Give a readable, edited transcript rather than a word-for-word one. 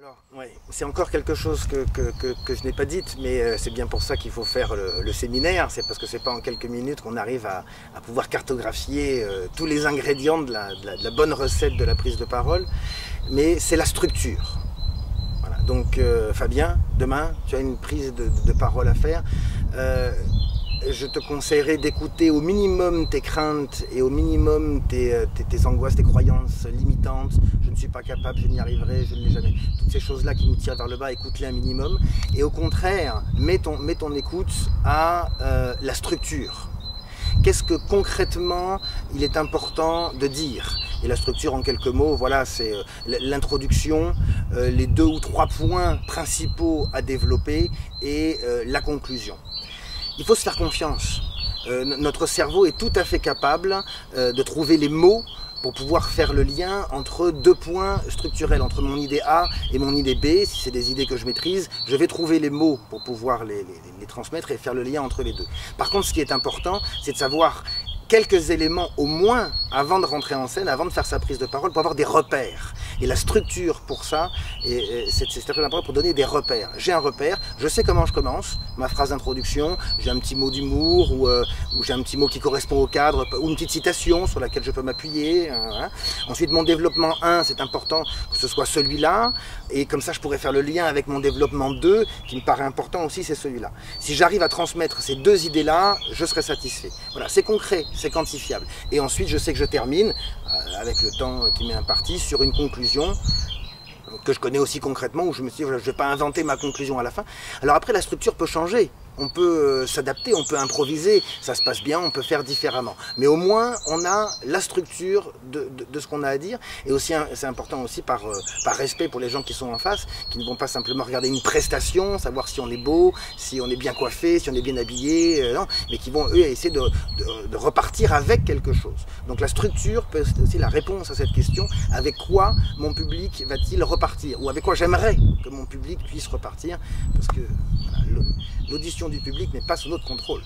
Alors, ouais, c'est encore quelque chose que je n'ai pas dit, mais c'est bien pour ça qu'il faut faire le séminaire. C'est parce que c'est pas en quelques minutes qu'on arrive à pouvoir cartographier tous les ingrédients de la bonne recette de la prise de parole. Mais c'est la structure. Voilà. Donc, Fabien, demain, tu as une prise de parole à faire. Je te conseillerais d'écouter au minimum tes craintes et au minimum tes angoisses, tes croyances limitantes. Je ne suis pas capable, je n'y arriverai, je ne l'ai jamais. Toutes ces choses-là qui nous tirent vers le bas, écoute-les un minimum. Et au contraire, mets ton écoute à la structure. Qu'est-ce que concrètement il est important de dire? Et la structure en quelques mots, voilà, c'est l'introduction, les 2 ou 3 points principaux à développer et la conclusion. Il faut se faire confiance. Notre cerveau est tout à fait capable de trouver les mots pour pouvoir faire le lien entre 2 points structurels, entre mon idée A et mon idée B. Si c'est des idées que je maîtrise, je vais trouver les mots pour pouvoir les transmettre et faire le lien entre les 2. Par contre, ce qui est important, c'est de savoir quelques éléments au moins avant de rentrer en scène, avant de faire sa prise de parole, pour avoir des repères. Et la structure pour ça, c'est très important pour donner des repères. J'ai un repère, je sais comment je commence, ma phrase d'introduction, j'ai un petit mot d'humour ou j'ai un petit mot qui correspond au cadre, ou une petite citation sur laquelle je peux m'appuyer. Hein. Ensuite, mon développement 1, c'est important que ce soit celui-là, et comme ça je pourrais faire le lien avec mon développement 2, qui me paraît important aussi, c'est celui-là. Si j'arrive à transmettre ces 2 idées-là, je serai satisfait. Voilà, c'est concret, c'est quantifiable. Et ensuite, je sais que je termine, avec le temps qui m'est imparti, sur une conclusion que je connais aussi concrètement, où je me suis dit, voilà, je ne vais pas inventer ma conclusion à la fin. Alors après, la structure peut changer. On peut s'adapter, on peut improviser, ça se passe bien, on peut faire différemment. Mais au moins, on a la structure de ce qu'on a à dire. Et aussi, c'est important aussi par respect pour les gens qui sont en face, qui ne vont pas simplement regarder une prestation, savoir si on est beau, si on est bien coiffé, si on est bien habillé, non, mais qui vont, eux, essayer de repartir avec quelque chose. Donc la structure peut être aussi la réponse à cette question, avec quoi mon public va-t-il repartir, ou avec quoi j'aimerais que mon public puisse repartir, parce que voilà, l'audition du public n'est pas sous notre contrôle.